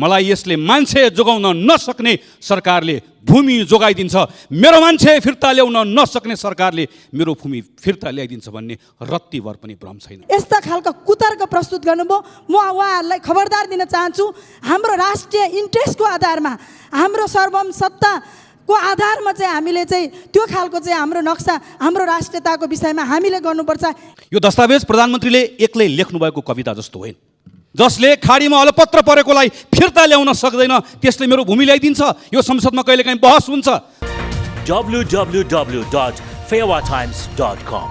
मलाई यसले मान्छे जोगाउन नसक्ने सरकारले भूमि जोगाइदिन्छ, मेरो मान्छे फिर्ता ल्याउन नसक्ने सरकारले मेरो भूमि फिर्ता ल्याइदिन्छ भन्ने रत्तीभर पनि भ्रम छैन। यस्ता खालका कुतर्क प्रस्तुत गर्नुभयो। म उहाँहरूलाई खबरदार दिन चाहन्छु, हाम्रो राष्ट्रिय इन्ट्रेस्टको आधारमा, हाम्रो सर्वम सत्ताको आधारमा चाहिँ हामीले चाहिँ त्यो खालको चाहिँ हाम्रो नक्सा, हाम्रो राष्ट्रियताको विषयमा हामीले गर्नुपर्छ। यो दस्तावेज प्रधानमन्त्रीले एक्लै लेख्नुभएको कविता जस्तो होइन। जसले खाडीमा अलपत्र परेकोलाई फिर्ता ल्याउन सक्दैन त्यसले मेरो भूमि ल्याइदिन्छ, यो संसदमा कहिलेकाहीँ बहस हुन्छ। www.feawatimes.com।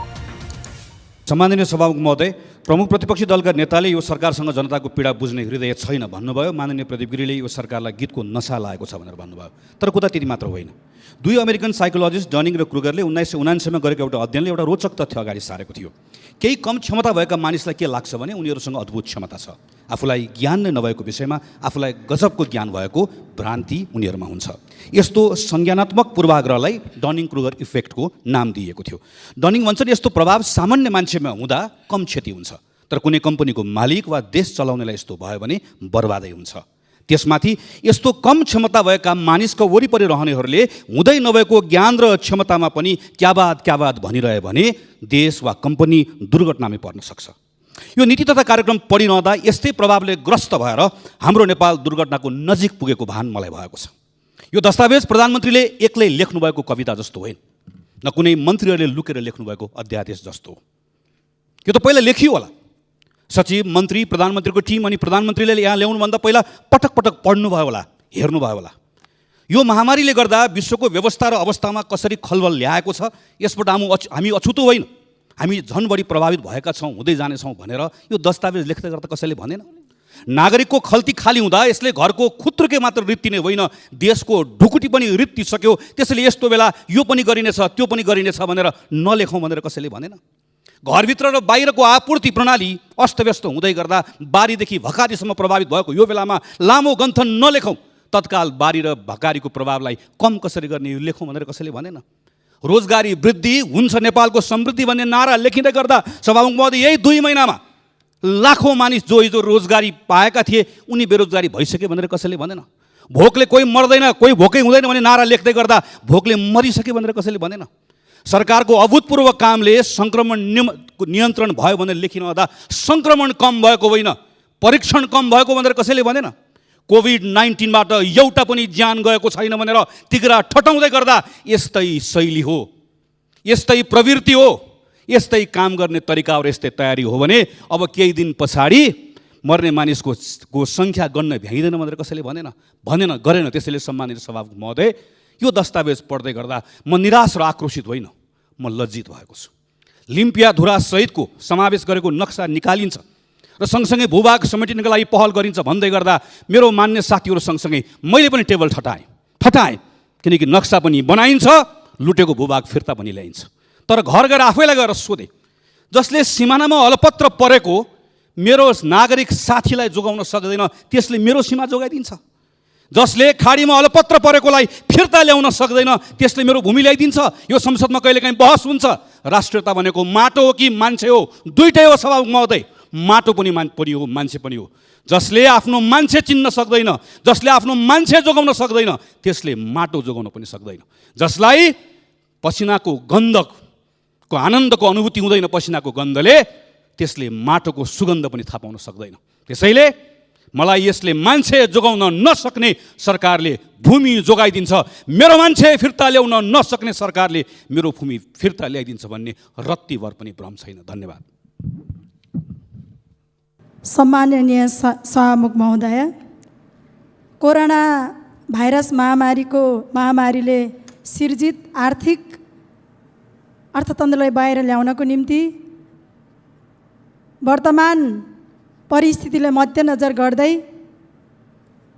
सम्माननीय सभामुख महोदय, प्रमुख प्रतिपक्षी दलका नेताले यो सरकारसँग जनताको पीडा बुझ्ने हृदय छैन भन्नुभयो। माननीय प्रदीप गिरीले यो सरकारलाई गीतको नशा लागेको छ भनेर भन्नुभयो। तर कुरा त्यति मात्र होइन। 2 अमेरिकन साइकोलोजिस्ट डनिङ र क्रुगरले 1979 मा गरेको एउटा अध्ययनले एउटा रोचक तथ्य अगाडि सारेको थियो। केही कम क्षमता भएका मानिसलाई के लाग्छ भने उनीहरूसँग अद्भुत क्षमता छ। आफूलाई ज्ञान नै नभएको विषयमा आफूलाई गजबको ज्ञान भएको भ्रान्ति उनीहरूमा हुन्छ। यस्तो संज्ञानात्मक पूर्वाग्रहलाई डनिङ क्रुगर इफेक्टको नाम दिएको थियो। डनिङ भन्छन् यस्तो प्रभाव सामान्य मान्छेमा हुँदा कम क्षति हुन्छ, तर कुनै कम्पनीको मालिक वा देश चलाउनेलाई यस्तो भयो भने बर्बादै हुन्छ। त्यसमाथि यस्तो कम क्षमता भएका मानिसको वरिपरि रहनेहरूले हुँदै नभएको ज्ञान र क्षमतामा पनि क्याबाद भनिरहे भने देश वा कम्पनी दुर्घटनामै पर्न सक्छ। यो नीति तथा कार्यक्रम पढिरहँदा यस्तै प्रभावले ग्रस्त भएर हाम्रो नेपाल दुर्घटनाको नजिक पुगेको भान मलाई भएको छ। यो दस्तावेज प्रधानमन्त्रीले एक्लै लेख्नुभएको कविता जस्तो होइन, न कुनै मन्त्रीहरूले लुकेर लेख्नुभएको अध्यादेश जस्तो हो। यो त पहिला लेखियो होला। सचिव, मन्त्री, प्रधानमन्त्रीको टिम अनि प्रधानमन्त्रीले यहाँ ल्याउनुभन्दा पहिला पटक पटक पढ्नुभयो होला, हेर्नुभयो होला। यो महामारीले गर्दा विश्वको व्यवस्था र अवस्थामा कसरी खलबल ल्याएको छ यसबाट हामी अछुतो होइन, हामी झन् बढी प्रभावित भएका छौँ, हुँदै जानेछौँ भनेर यो दस्तावेज लेख्दै गर्दा कसैले भनेन। नागरिकको खल्ती खाली हुँदा यसले घरको खुत्रुके मात्र रित्तिने होइन, देशको ढुकुटी पनि रित्तिसक्यो, त्यसैले यस्तो बेला यो पनि गरिनेछ त्यो पनि गरिनेछ भनेर नलेखौँ भनेर कसैले भनेन। घरभित्र र बाहिरको आपूर्ति प्रणाली अस्तव्यस्त हुँदै गर्दा बारीदेखि भकारीसम्म प्रभावित भएको यो बेलामा लामो गन्थन नलेखौँ, तत्काल बारी र भकारीको प्रभावलाई कम कसरी गर्ने यो लेखौँ भनेर कसैले भनेन। रोजगारी वृद्धि हुन्छ नेपालको समृद्धि भन्ने नारा लेखिँदै गर्दा सभामुख महोदय यही 2 महिनामा लाखौँ मानिस जो हिजो रोजगारी पाएका थिए उनी बेरोजगारी भइसके भनेर कसैले भनेन। भोकले कोही मर्दैन, कोही भोकै हुँदैन भन्ने नारा लेख्दै गर्दा भोकले मरिसके भनेर कसैले भनेन। सरकारको अभूतपूर्व कामले सङ्क्रमण नियन्त्रण भयो भनेर लेखिरहँदा सङ्क्रमण कम भएको होइन, परीक्षण कम भएको भनेर कसैले भनेन। कोभिड-19बाट एउटा पनि ज्यान गएको छैन भनेर तिग्रा ठटाउँदै गर्दा यस्तै शैली हो, यस्तै प्रवृत्ति हो, यस्तै काम गर्ने तरिका र यस्तै तयारी हो भने अब केही दिन पछाडि मर्ने मानिसको सङ्ख्या गन्न भ्याइँदैन भनेर कसैले भनेन, गरेन। त्यसैले सम्मानित सभामुख महोदय, यो दस्तावेज पढ्दै गर्दा म निराश र आक्रोशित होइन, म लज्जित भएको छु। लिम्पिया धुरा सहितको समावेश गरेको नक्सा निकालिन्छ र सँगसँगै भूभाग समेटिनको लागि पहल गरिन्छ भन्दै गर्दा मेरो मान्य साथीहरू सँगसँगै मैले पनि टेबल ठटाएँ, किनकि नक्सा पनि बनाइन्छ, लुटेको भूभाग फिर्ता पनि ल्याइन्छ। तर घर गएर आफैलाई गएर सोधेँ, जसले सिमानामा अलपत्र परेको मेरो नागरिक साथीलाई जोगाउन सक्दैन त्यसले मेरो सीमा जोगाइदिन्छ, जसले खाडीमा अलपत्र परेकोलाई फिर्ता ल्याउन सक्दैन त्यसले मेरो भूमि ल्याइदिन्छ, यो संसदमा कहिलेकाहीँ बहस हुन्छ। राष्ट्रियता भनेको माटो हो कि मान्छे हो? दुईटै हो सभामुख महोदय, माटो पनि हो, मान्छे पनि हो। जसले आफ्नो मान्छे चिन्न सक्दैन, जसले आफ्नो मान्छे जोगाउन सक्दैन त्यसले माटो जोगाउन पनि सक्दैन। जसलाई पसिनाको गन्धको आनन्दको अनुभूति हुँदैन पसिनाको गन्धले, त्यसले माटोको सुगन्ध पनि थाहा पाउन सक्दैन। त्यसैले मलाई यसले मान्छे जोगाउन नसक्ने सरकारले भूमि जोगाइदिन्छ, मेरो मान्छे फिर्ता ल्याउन नसक्ने सरकारले मेरो भूमि फिर्ता ल्याइदिन्छ भन्ने रत्तीभर पनि भ्रम छैन। धन्यवाद। सम्माननीय सभामुख महोदय, कोरोना भाइरस महामारीले सिर्जित आर्थिक अर्थतन्त्रलाई बाहिर ल्याउनको निम्ति वर्तमान परिस्थितिलाई मध्यनजर गर्दै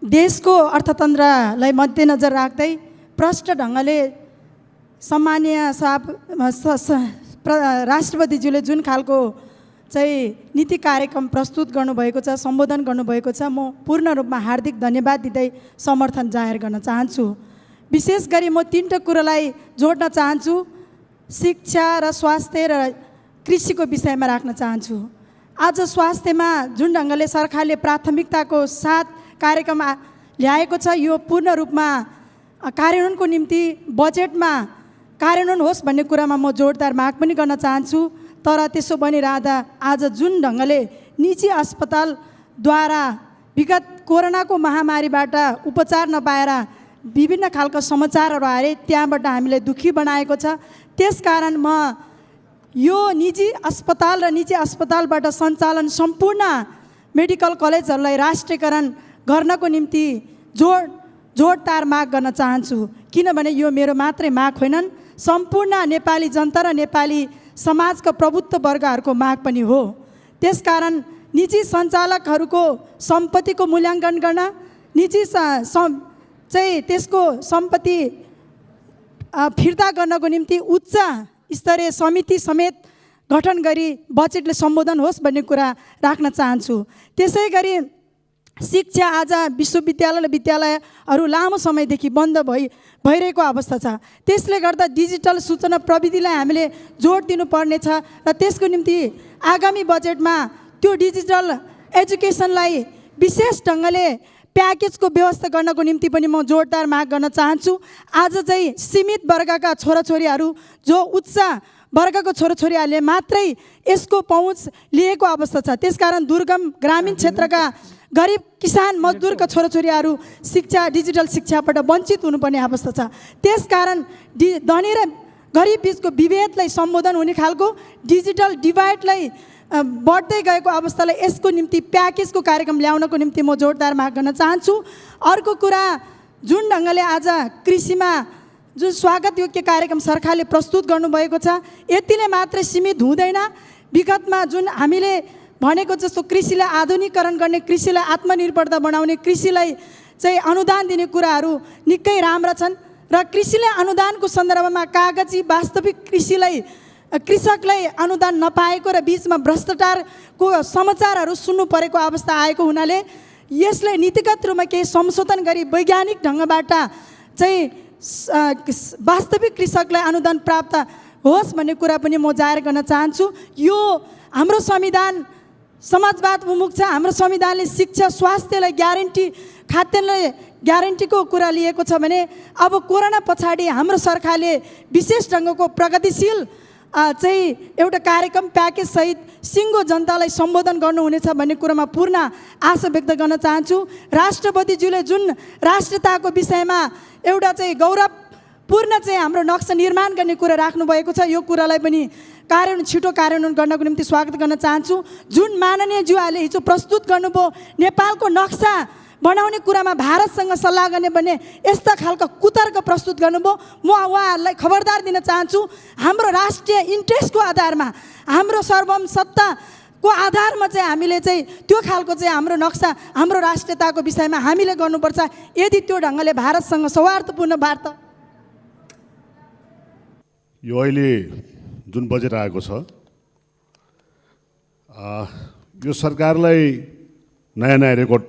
देशको अर्थतन्त्रलाई मध्यनजर राख्दै प्रष्ट ढङ्गले सम्माननीय राष्ट्रपतिज्यूले जुन खालको चाहिँ नीति कार्यक्रम प्रस्तुत गर्नुभएको छ, सम्बोधन गर्नुभएको छ, म पूर्ण रूपमा हार्दिक धन्यवाद दिँदै समर्थन जाहेर गर्न चाहन्छु। विशेष गरी म 3टा कुरालाई जोड्न चाहन्छु, शिक्षा र स्वास्थ्य र कृषिको विषयमा राख्न चाहन्छु। आज स्वास्थ्यमा जुन ढङ्गले सरकारले प्राथमिकताको साथ कार्यक्रम ल्याएको छ यो पूर्ण रूपमा कार्यान्वयनको निम्ति बजेटमा कार्यान्वयन होस् भन्ने कुरामा म जोडदार माग पनि गर्न चाहन्छु। तर त्यसो बनिरहँदा आज जुन ढङ्गले निजी अस्पतालद्वारा विगत कोरोनाको महामारीबाट उपचार नपाएर विभिन्न खालका समाचारहरू आए त्यहाँबाट हामीलाई दुःखी बनाएको छ। त्यसकारण म यो निजी अस्पताल र निजी अस्पतालबाट सञ्चालन सम्पूर्ण मेडिकल कलेजहरूलाई राष्ट्रियकरण गर्नको निम्ति जोडदार माग गर्न चाहन्छु। किनभने यो मेरो मात्रै माग होइनन्, सम्पूर्ण नेपाली जनता र नेपाली समाजका प्रभुत्व वर्गहरूको माग पनि हो। त्यसकारण निजी सञ्चालकहरूको सम्पत्तिको मूल्याङ्कन गर्न, निजी चाहिँ त्यसको सम्पत्ति फिर्ता गर्नको निम्ति उच्च स्तरीय समिति समेत गठन गरी बजेटले सम्बोधन होस् भन्ने कुरा राख्न चाहन्छु। त्यसै गरी शिक्षा आज विश्वविद्यालय र विद्यालयहरू लामो समयदेखि बन्द भइरहेको अवस्था छ। त्यसले गर्दा डिजिटल सूचना प्रविधिलाई हामीले जोड दिनुपर्नेछ र त्यसको निम्ति आगामी बजेटमा त्यो डिजिटल एजुकेसनलाई विशेष ढङ्गले प्याकेजको व्यवस्था गर्नको निम्ति पनि म जोडदार माग गर्न चाहन्छु। आज चाहिँ सीमित वर्गका छोराछोरीहरू जो उच्च वर्गको छोराछोरीहरूले मात्रै यसको पहुँच लिएको अवस्था छ। त्यसकारण दुर्गम ग्रामीण क्षेत्रका गरिब किसान मजदुरका छोराछोरीहरू डिजिटल शिक्षाबाट वञ्चित हुनुपर्ने अवस्था छ। त्यसकारण धनी र गरिब बिचको विभेदलाई सम्बोधन हुने खालको डिजिटल डिभाइडलाई बढ्दै गएको अवस्थालाई यसको निम्ति प्याकेजको कार्यक्रम ल्याउनको निम्ति म जोडदार माग गर्न चाहन्छु। अर्को कुरा, जुन ढङ्गले आज कृषिमा जुन स्वागत योग्य कार्यक्रम सरकारले प्रस्तुत गर्नुभएको छ यतिले मात्रै सीमित हुँदैन। विगतमा जुन हामीले भनेको जस्तो कृषिलाई आधुनिकीकरण गर्ने, कृषिलाई आत्मनिर्भरता बनाउने, कृषिलाई चाहिँ अनुदान दिने कुराहरू निकै राम्रा छन् र कृषिलाई अनुदानको सन्दर्भमा कागजी वास्तविक कृषकलाई अनुदान नपाएको र बिचमा भ्रष्टाचारको समाचारहरू सुन्नु परेको अवस्था आएको हुनाले यसलाई नीतिगत रूपमा केही संशोधन गरी वैज्ञानिक ढङ्गबाट चाहिँ वास्तविक कृषकलाई अनुदान प्राप्त होस् भन्ने कुरा पनि म जाहेर गर्न चाहन्छु। यो हाम्रो संविधान समाजवाद उन्मुख छ। हाम्रो संविधानले शिक्षा स्वास्थ्यलाई ग्यारेन्टी, खाद्यान्नलाई ग्यारेन्टीको कुरा लिएको छ भने अब कोरोना पछाडि हाम्रो सरकारले विशेष ढङ्गको प्रगतिशील चाहिँ एउटा कार्यक्रम प्याकेज सहित सिङ्गो जनतालाई सम्बोधन गर्नुहुनेछ भन्ने कुरामा पूर्ण आशा व्यक्त गर्न चाहन्छु। राष्ट्रपतिज्यूले जुन राष्ट्रियताको विषयमा एउटा चाहिँ गौरवपूर्ण चाहिँ हाम्रो नक्सा निर्माण गर्ने कुरा राख्नुभएको छ, यो कुरालाई पनि छिटो कार्यान्वयन गर्नको निम्ति स्वागत गर्न चाहन्छु। जुन माननीय ज्यूहरूले हिजो प्रस्तुत गर्नुभयो नेपालको नक्सा बनाउने कुरामा भारतसँग सल्लाह गर्ने भन्ने यस्ता खालका कुतर्क प्रस्तुत गर्नुभयो। म उहाँहरूलाई खबरदार दिन चाहन्छु, हाम्रो राष्ट्रिय इन्ट्रेस्टको आधारमा, हाम्रो सर्वम सत्ताको आधारमा चाहिँ हामीले चाहिँ त्यो खालको चाहिँ हाम्रो नक्सा, हाम्रो राष्ट्रियताको विषयमा हामीले गर्नुपर्छ। यदि त्यो ढङ्गले भारतसँग सौहार्दपूर्ण वार्ता यो अहिले जुन बजेट आएको छ यो सरकारलाई नयाँ नयाँ रेकर्ड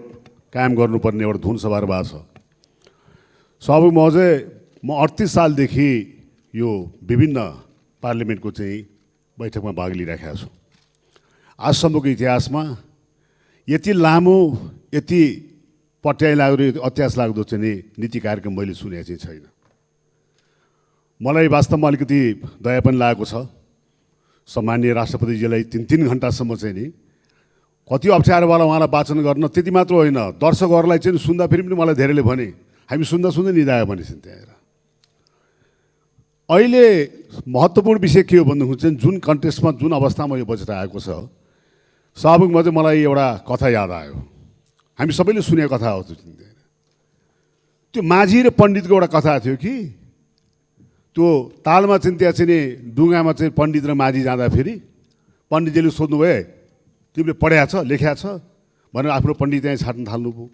कायम गर्नुपर्ने एउटा धुन सवार भएको छ। स्वाभाविक म 38 सालदेखि यो विभिन्न पार्लिमेन्टको चाहिँ बैठकमा भाग लिइराखेको छु। आजसम्मको इतिहासमा यति लामो, यति पट्याइ लाग्दो, अत्यास लाग्दो चाहिँ नीति कार्यक्रम मैले सुनेको चाहिँ छैन। मलाई वास्तवमा अलिकति दया पनि लागेको छ। सम्माननीय राष्ट्रपतिजीलाई 3 घन्टासम्म चाहिँ नि कति अप्ठ्यारोवाला उहाँलाई वाचन गर्न, त्यति मात्र होइन दर्शकहरूलाई चाहिँ सुन्दा फेरि पनि मलाई धेरैले भने हामी सुन्दा सुन्दै निदायो भनेछन्। त्यहाँ अहिले महत्त्वपूर्ण विषय के हो भन्दाखेरि चाहिँ जुन कन्टेक्स्टमा, जुन अवस्थामा यो बजेट आएको छ, स्वाभाविकमा चाहिँ मलाई एउटा कथा याद आयो। हामी सबैले सुनेको कथा हो त्यो माझी र पण्डितको एउटा कथा थियो कि त्यो तालमा चाहिँ त्यहाँ चाहिँ डुङ्गामा चाहिँ पण्डित र माझी जाँदाखेरि पण्डितजीले सोध्नुभयो, तिमीले पढ्या छ, लेख्या छ भनेर आफ्नो पण्डित त्यहाँ छाट्न थाल्नुभयो।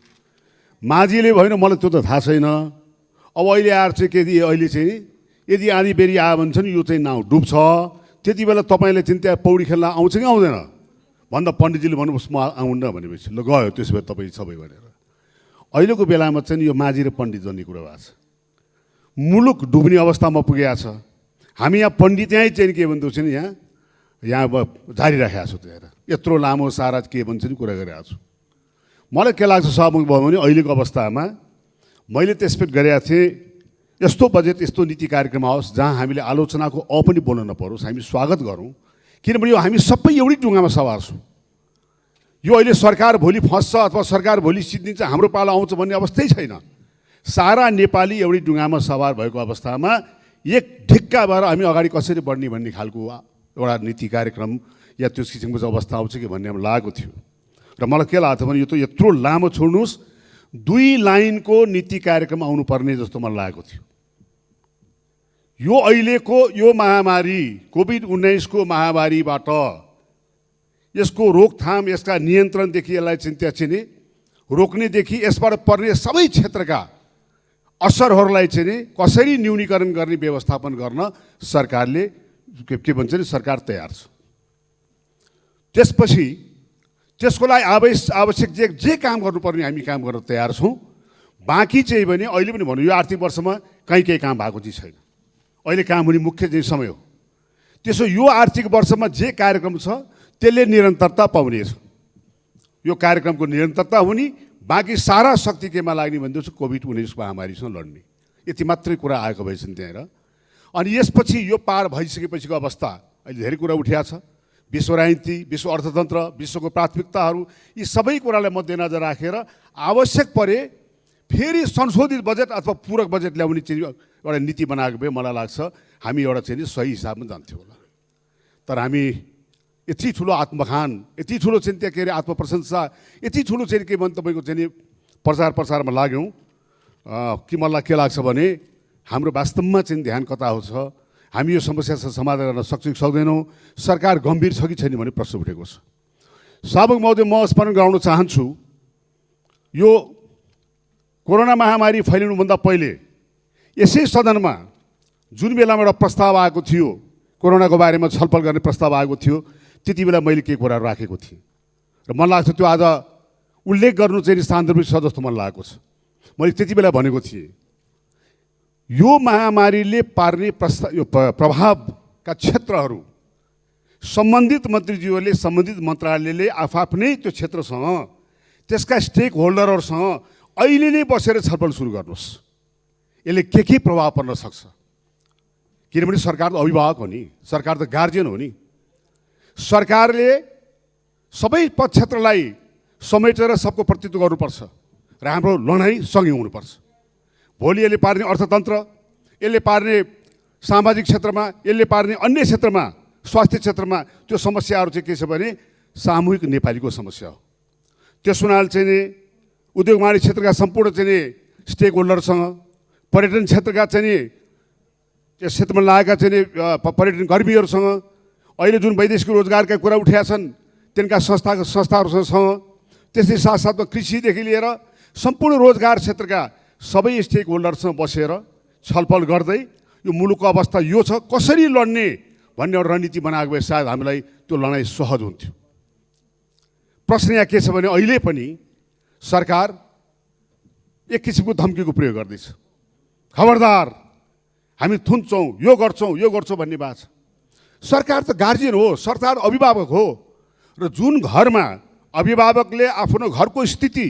माझीले होइन मलाई त्यो त थाहा छैन, अब अहिले आएर चाहिँ के अहिले चाहिँ यदि आधी बेरी आयो भने चाहिँ यो चाहिँ नाउँ डुब्छ, त्यति बेला तपाईँले चाहिँ त्यहाँ पौडी खेल्न आउँछ कि आउँदैन भन्दा पण्डितजीले भन्नुहोस् म आउन्न भनेपछि ल गयो त्यसो भए तपाईँ सबै भनेर। अहिलेको बेलामा चाहिँ यो माझी र पण्डित जन्ने कुरा भएको छ। मुलुक डुब्ने अवस्थामा पुगेको छ। हामी यहाँ पण्डित यहीँ चाहिँ के भन्दो छ नि यहाँ जारी राखेको छु। त्यहाँ यत्रो लामो सारा के भन्छ नि कुरा गरिरहेको छु। मलाई के लाग्छ सहभागी भयो भने अहिलेको अवस्थामा मैले त एक्सपेक्ट गरेका थिएँ यस्तो बजेट यस्तो नीति कार्यक्रम आओस् जहाँ हामीले आलोचनाको पनि बोल्न नपरोस्, हामी स्वागत गरौँ। किनभने यो हामी सबै एउटै डुङ्गामा सवार छौँ। यो अहिले सरकार भोलि फस्छ अथवा सरकार भोलि सिद्धिन्छ, हाम्रो पालो आउँछ भन्ने अवस्थै छैन। सारा नेपाली एउटै डुङ्गामा सवार भएको अवस्थामा एक ढिक्का भएर हामी अगाडि कसरी बढ्ने भन्ने खालको एउटा नीति कार्यक्रम या त्यो किसिमको चाहिँ अवस्था आउँछ कि भन्ने मलाई लागेको थियो। र मलाई के लाग्थ्यो भने यो त यत्रो लामो छोड्नुहोस्, 2 लाइनको नीति कार्यक्रम आउनुपर्ने जस्तो मलाई लागेको थियो। यो अहिलेको यो महामारी कोभिड-19 को महामारीबाट यसको रोकथाम, यसका नियन्त्रणदेखि यसलाई चिन्ता चिने रोक्नेदेखि यसबाट पर्ने सबै क्षेत्रका असरहरूलाई चाहिँ कसरी न्यूनीकरण गर्ने व्यवस्थापन गर्न सरकारले के भन्छ नि सरकार तयार छ। त्यसपछि त्यसको लागि आवश्यक जे काम गर्नुपर्ने हामी काम गर्न तयार छौँ। बाँकी चाहिँ भने अहिले पनि भनौँ यो आर्थिक वर्षमा केही काम भएको चाहिँ छैन। अहिले काम हुने मुख्य चाहिँ समय हो। त्यसो यो आर्थिक वर्षमा जे कार्यक्रम छ त्यसले निरन्तरता पाउनेछ। यो कार्यक्रमको निरन्तरता हुने, बाँकी सारा शक्ति केमा लाग्ने भन्दैछु कोभिड-19 महामारीसँग लड्ने। यति मात्रै कुरा आएको भएछन् त्यहाँ। अनि यसपछि यो पार भइसकेपछिको अवस्था अहिले धेरै कुरा उठिया छ। विश्व राजनीति, विश्व अर्थतन्त्र, विश्वको प्राथमिकताहरू, यी सबै कुरालाई मध्यनजर राखेर आवश्यक परे फेरि संशोधित बजेट अथवा पूरक बजेट ल्याउने चाहिँ एउटा नीति बनाएको भए मलाई लाग्छ हामी एउटा चाहिँ सही हिसाबमा जान्थ्यौँ होला। तर हामी यति ठुलो आत्मखान, यति ठुलो चाहिँ त्यहाँ के अरे आत्मप्रशंसा, यति ठुलो चाहिँ के भन्छ तपाईँको चाहिँ प्रचारमा लाग्यौँ कि मलाई के लाग्छ भने हाम्रो वास्तवमा चाहिँ ध्यान कता छ, हामी यो समस्यासँग समाधान गर्न सक्छौँ कि सक्दैनौँ, सरकार गम्भीर छ कि छैन भन्ने प्रश्न उठेको छ। सहभागी महोदय, म स्मरण गराउन चाहन्छु यो कोरोना महामारी फैलिनुभन्दा पहिले यसै सदनमा जुन बेलामा एउटा प्रस्ताव आएको थियो, कोरोनाको बारेमा छलफल गर्ने प्रस्ताव आएको थियो, त्यति बेला मैले केही कुराहरू राखेको थिएँ र मलाई लाग्छ त्यो आज उल्लेख गर्नु चाहिँ सान्दर्भिक छ जस्तो मलाई लागेको छ। मैले त्यति बेला भनेको थिएँ यो महामारीले पार्ने यो प्रभावका क्षेत्रहरू सम्बन्धित मन्त्रीज्यूहरूले, सम्बन्धित मन्त्रालयले आफआफ्नै त्यो क्षेत्रसँग त्यसका स्टेक होल्डरहरूसँग अहिले नै बसेर छलफल सुरु गर्नुहोस्। यसले के प्रभाव पर्न सक्छ, किनभने सरकार त अभिभावक हो नि, सरकार त गार्जियन हो नि। सरकारले सबै क्षेत्रलाई समेटेर सबको प्रतिनिधित्व गर्नुपर्छ र हाम्रो लडाइँ सँगै हुनुपर्छ। भोलि यसले पार्ने अर्थतन्त्र, यसले पार्ने सामाजिक क्षेत्रमा, यसले पार्ने अन्य क्षेत्रमा, स्वास्थ्य क्षेत्रमा त्यो समस्याहरू चाहिँ के छ भने सामूहिक नेपालीको समस्या हो। त्यस हुनाले चाहिँ नि उद्योग वाणिज्य क्षेत्रका सम्पूर्ण चाहिँ नि स्टेक होल्डरसँग, पर्यटन क्षेत्रका चाहिँ नि त्यस क्षेत्रमा लागेका चाहिँ नि पर्यटन कर्मीहरूसँग, अहिले जुन वैदेशिक रोजगारका कुरा उठेका छन् तिनका संस्थाहरूसँग, त्यसै साथसाथमा कृषिदेखि लिएर सम्पूर्ण रोजगार क्षेत्रका सबै स्टेक होल्डरसँग बसेर छलफल गर्दै यो मुलुकको अवस्था यो छ, कसरी लड्ने भन्ने एउटा रणनीति बनाएको भए सायद हामीलाई त्यो लडाइँ सहज हुन्थ्यो। प्रश्न यहाँ के छ भने अहिले पनि सरकार एक किसिमको धम्कीको प्रयोग गर्दैछ। खबरदार हामी थुन्छौँ, यो गर्छौँ भन्ने बात छ। सरकार त गार्जियन हो, सरकार अभिभावक हो र जुन घरमा अभिभावकले आफ्नो घरको स्थिति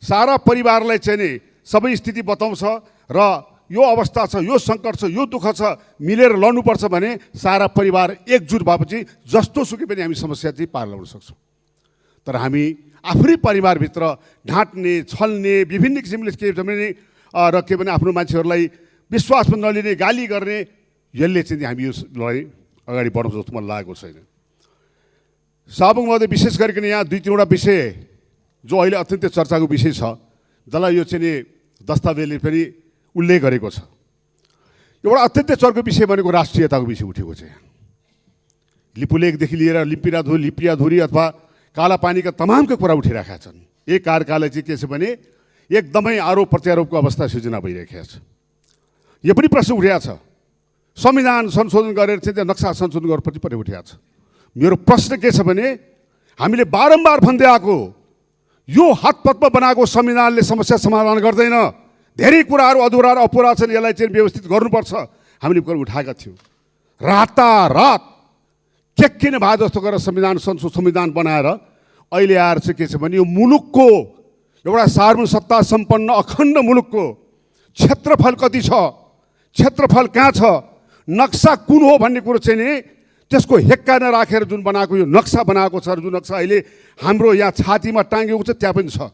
सारा परिवारलाई चाहिँ नि सबै स्थिति बताउँछ र यो अवस्था छ, यो सङ्कट छ, यो दुःख छ, मिलेर लड्नुपर्छ भने सारा परिवार एकजुट भएपछि जस्तो सुकै पनि हामी समस्या चाहिँ पार ल्याउन सक्छौँ। तर हामी आफ्नै परिवारभित्र ढाँट्ने, छल्ने, विभिन्न किसिमले के भने र के भने आफ्नो मान्छेहरूलाई विश्वासमा नलिने, गाली गर्ने, यसले चाहिँ हामी यो लडाइँ अगाडि बढाउँछ जस्तो मलाई लागेको छैन। सहभागी महोदय, विशेष गरिकन यहाँ 2-3वटा विषय जो अहिले अत्यन्तै चर्चाको विषय छ जसलाई यो चाहिँ नि दस्तावेजले पनि उल्लेख गरेको छ। एउटा अत्यन्तै चर्को विषय भनेको राष्ट्रियताको विषय उठेको छ। लिपुलेखदेखि लिएर लिपियाधुरी अथवा कालापानीका तमामका कुरा उठिरहेका छन्। एक कार्यकालले चाहिँ के छ भने एकदमै आरोप प्रत्यारोपको अवस्था सिर्जना भइरहेको छ। यो पनि प्रश्न उठेको छ, संविधान संशोधन गरेर चाहिँ त्यहाँ नक्सा संशोधन गर्नुपर्ने पनि उठेको छ। मेरो प्रश्न के छ भने हामीले बारम्बार भन्दै आएको यो हातपतमा बनाएको संविधानले समस्या समाधान गर्दैन, धेरै कुराहरू अधुरा र अपुरा छन्, यसलाई चाहिँ व्यवस्थित गर्नुपर्छ हामीले कुरा उठाएका थियौँ। रातारात किन भए जस्तो गरेर संविधान बनाएर अहिले आएर चाहिँ के छ भने यो मुलुकको एउटा सार्वभौम सत्ता सम्पन्न अखण्ड मुलुकको क्षेत्रफल कति छ, क्षेत्रफल कहाँ छ, नक्सा कुन हो भन्ने कुरो चाहिँ नि त्यसको हेक्का नराखेर जुन बनाएको यो नक्सा बनाएको छ, जुन नक्सा अहिले हाम्रो यहाँ छातीमा टाँगेको छ त्यहाँ पनि छ,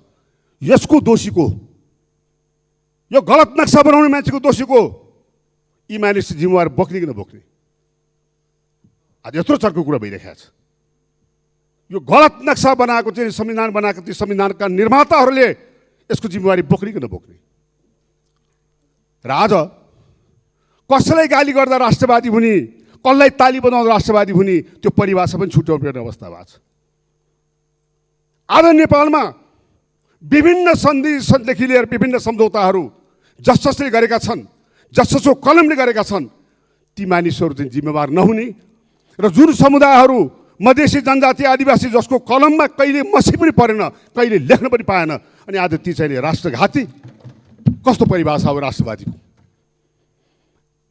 यसको दोषीको, यो गलत नक्सा बनाउने मान्छेको दोषीको यी मानिस जिम्मेवार बोक्ने कि नबोक्ने? आज यत्रो चर्को कुरा भइरहेको छ। यो गलत नक्सा बनाएको चाहिँ संविधान बनाएको ती संविधानका निर्माताहरूले यसको जिम्मेवारी बोक्ने कि नबोक्ने? र आज कसैलाई गाली गर्दा राष्ट्रवादी हुने, कसलाई ताली बजाउँदा राष्ट्रवादी हुने, त्यो परिभाषा पनि छुट्याउनु पर्ने अवस्था भएको छ। आज नेपालमा विभिन्न सन्धिदेखि लिएर विभिन्न सम्झौताहरू जस जसले गरेका छन्, जसो कलमले गरेका छन्, ती मानिसहरू चाहिँ जिम्मेवार नहुने र जुन समुदायहरू मधेसी जनजाति आदिवासी जसको कलममा कहिले मसी पनि परेन, कहिले लेख्न पनि पाएन, अनि आज ती चाहिँ राष्ट्रघाती, कस्तो परिभाषा हो राष्ट्रवादीको?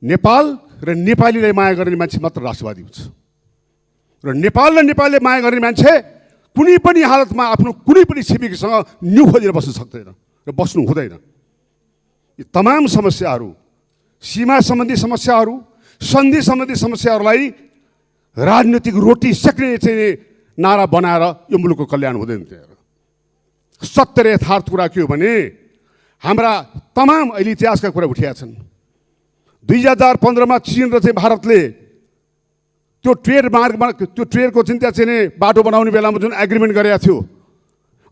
नेपाल र नेपालीलाई माया गर्ने मान्छे मात्र राष्ट्रवादी हुन्छ र नेपाल र नेपालले माया गर्ने मान्छे कुनै पनि हालतमा आफ्नो कुनै पनि छिमेकीसँग न्यु खोजेर बस्न सक्दैन र बस्नु हुँदैन। यी तमाम समस्याहरू, सीमा सम्बन्धी समस्याहरू, सन्धि सम्बन्धी समस्याहरूलाई राजनीतिक रोटी सेक्ने चाहिँ नारा बनाएर यो मुलुकको कल्याण हुँदैन। सत्य र यथार्थ कुरा के हो भने हाम्रा तमाम अहिले इतिहासका कुरा उठिएका छन्। 2015 चीन र चाहिँ भारतले त्यो ट्रेड मार्गमा त्यो ट्रेडको चिन्ता चाहिँ बाटो बनाउने बेलामा जुन एग्रिमेन्ट गरेका थियो,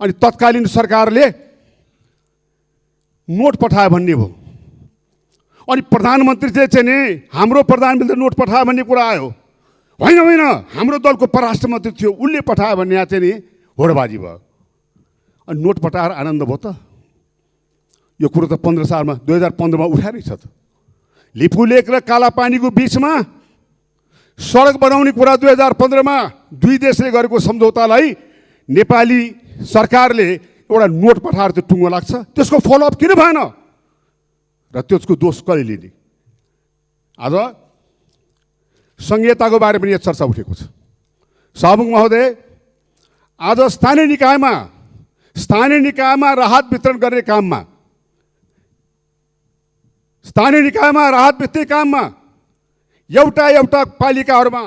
अनि तत्कालीन सरकारले नोट पठायो भन्ने भयो, अनि प्रधानमन्त्रीले चाहिँ नि हाम्रो प्रधानमन्त्री नोट पठायो भन्ने कुरा आयो। होइन होइन, हाम्रो दलको परराष्ट्र मन्त्री थियो, उसले पठायो भन्ने यहाँ चाहिँ नि होडबाजी भयो। अनि नोट पठाएर आनन्द भयो त? यो कुरो त 2015 उठाएरै छ त। लिपुलेक र कालापानीको बिचमा सडक बनाउने कुरा 2015 दुई देशले गरेको सम्झौतालाई नेपाली सरकारले एउटा नोट पठाएर त्यो टुङ्गो लाग्छ, त्यसको फलोअप किन भएन र त्यसको दोष कसले लिने? आज संहिताको बारेमा पनि यो चर्चा उठेको छ। सभामुख महोदय, आज स्थानीय निकायमा राहत वितरण गर्ने काममा, स्थानीय निकायमा राहत वितरण काममा एउटा पालिकाहरूमा